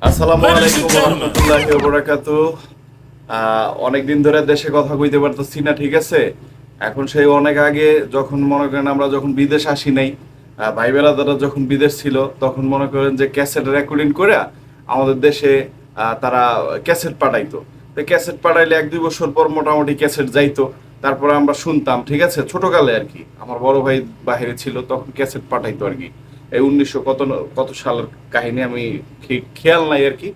আসসালামু আলাইকুম ওয়া রাহমাতুল্লাহি ওয়া বারাকাতুহু। অনেকদিন ধরে দেশে কথা কইতে পারতেছি না, ঠিক আছে। এখন সেই অনেক আগে যখন মনে করেন আমরা যখন বিদেশ আসি নাই, ভাই বেরাদাররা যখন বিদেশ ছিল তখন মনে করেন যে ক্যাসেট রেকর্ডিং করে আমাদের দেশে তারা ক্যাসেট পাঠাইতো। তো ক্যাসেট পাঠাইলে 1-2 বছর পর মোটামুটি ক্যাসেট যাইতো, তারপরে আমরা শুনতাম, ঠিক আছে। ছোটকালে আর কি, আমার বড় ভাই বাহিরে ছিল তখন ক্যাসেট পাঠাইতো আর কি। এই 1900 কত কত সালের কাহিনী আমি ঠিক খেয়াল নাই আর কি।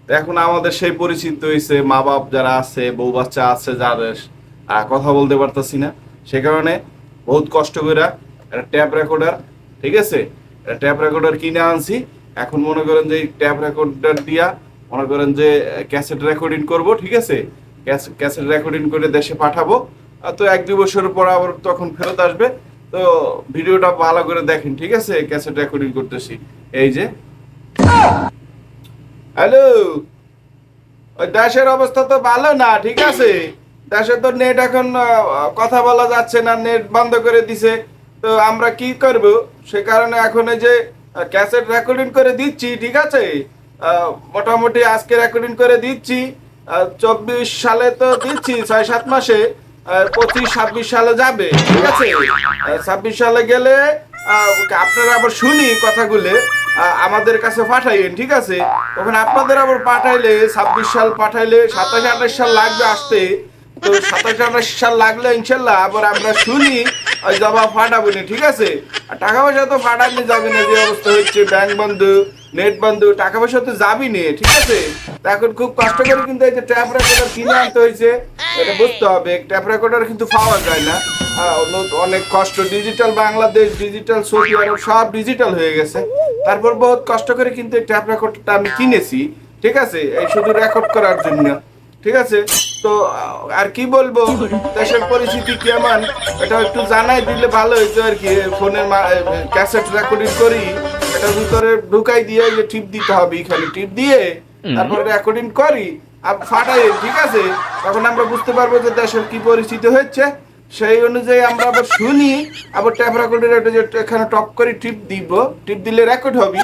তো এখন আমাদের সেই পরিচিত হয়েছে, মা বাপ যারা আছে, বউ বাচ্চা আছে, যাদের কথা বলতে পারতাছি না, সে কারণে বহুত কষ্ট করে একটা ট্যাপ রেকর্ডার, ঠিক আছে, একটা ট্যাপ রেকর্ডার কিনে আনছি। এখন মনে করেন যে ট্যাপ রেকর্ডার দিয়া মনে করেন যে ক্যাসেট রেকর্ডিং করব, ঠিক আছে। ক্যাসেট রেকর্ডিং করে দেশে পাঠাবো। তো 1-2 বছর পর আবার তখন ফেরত আসবে। তো ভিডিওটা ভালো করে দেখেন, ঠিক আছে। ক্যাসেট রেকর্ডিং করতেছি, এই যে। হ্যালো, ওই দেশের অবস্থা তো ভালো না, ঠিক আছে। দেশে তো নেট এখন কথা বলা যাচ্ছে না, নেট বন্ধ করে দিছে। তো আমরা কি করব, সে কারণে এখন এই যে ক্যাসেট রেকর্ডিং করে দিচ্ছি, ঠিক আছে। মোটামুটি আজকে রেকর্ডিং করে দিচ্ছি। 24 সালে তো দিচ্ছি, 6-7 মাসে। 25-26 সালে যাবে, ঠিক আছে। 26 সালে গেলে আপনারা আবার শুনি কথাগুলো, আমাদের কাছে পাঠাইয়েন, ঠিক আছে। তখন আপনাদের আবার পাঠাইলে 26 সাল পাঠাইলে 27-28 সাল লাগবে আসতে। তো 27-28 সাল লাগলে ইনশাল্লাহ আবার আমরা শুনি, ওই জবাব ফাটাবো না, ঠিক আছে। আর টাকা পয়সা তো ফাটানো যাবে না, যে অবস্থা হচ্ছে, ব্যাংক বন্ধ, নেট বন্ধ, টাকা পয়সা তো যাবি না, ঠিক আছে। তা এখন খুব কষ্ট করে কিন্তু এই যে ট্যাপ রেকর্ডার কিনে আনতে হয়েছে, এটা বুঝতে হবে। ট্যাপ রেকর্ডার কিন্তু পাওয়া যায় না, অনেক কষ্ট। ডিজিটাল বাংলাদেশ, ডিজিটাল সৌদি আরব সব ডিজিটাল হয়ে গেছে। তারপর বহুত কষ্ট করে কিন্তু এই ট্যাপ রেকর্ডটা আমি কিনেছি, ঠিক আছে, এই শুধু রেকর্ড করার জন্য, ঠিক আছে। তো আর কি বলবো, দেশের পরিস্থিতি কেমন এটা একটু জানাই দিলে ভালো হইতো আর কি। ফোনের ক্যাসেট রেকর্ডিং করি, এটার ভিতরে ঢুকাই দিয়ে যে টিপ দিতে হবে, এখানে টিপ দিয়ে তারপরে রেকর্ডিং করি আর ফাটাই, ঠিক আছে। তখন আমরা বুঝতে পারবো যে দেশের কি পরিস্থিতি হচ্ছে, সেই অনুযায়ী আমরা আবার শুনি। আবার ট্যাপ রেকর্ডের একটা যে এখানে টপ করে টিপ দিব, টিপ দিলে রেকর্ড হবে।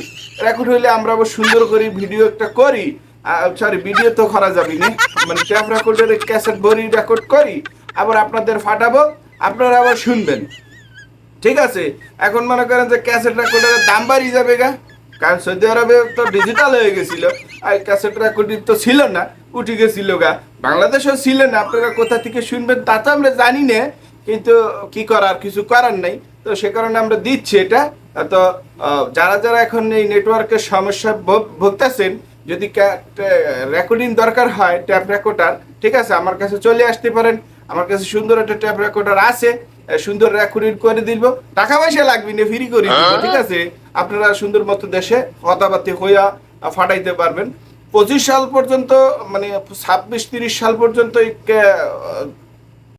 রেকর্ড হইলে আমরা আবার সুন্দর করে ভিডিও একটা করি, সরি ভিডিও তো করা যাবে না, মানে ট্যাপ রেকর্ডের ক্যাসেট ভরি রেকর্ড করি, আবার আপনাদের ফাটাবো, আপনারা আবার শুনবেন, ঠিক আছে। এখন মনে করেন যে ক্যাসেট রেকর্ডারের দাম বাড়িয়ে যাবে গা, কারণ সৌদি আরবে তো ডিজিটাল হয়ে গেছিল, আর ক্যাসেট রেকর্ডিং তো ছিল না, উঠে গেছিল গা। বাংলাদেশেও ছিল না, আপনারা কোথা থেকে শুনবেন তা তো আমরা জানি না, কিন্তু কি করার, কিছু করার নাই। তো সে কারণে আমরা দিচ্ছি এটা। তো যারা যারা এখন এই নেটওয়ার্কের সমস্যা ভুগতেছেন, যদি রেকর্ডিং দরকার হয় ট্যাপ রেকর্ডার, ঠিক আছে, আমার কাছে চলে আসতে পারেন। আমার কাছে সুন্দর একটা ট্যাপ রেকর্ডার আছে, সুন্দর রেকর্ডিং করে দিব, টাকা পয়সা লাগবে না, ফ্রি করে দিব, ঠিক আছে। আপনারা সুন্দর মতো দেশে কথাবার্তা হইয়া ফাটাইতে পারবেন। 25 সাল পর্যন্ত, মানে 26-30 সাল পর্যন্ত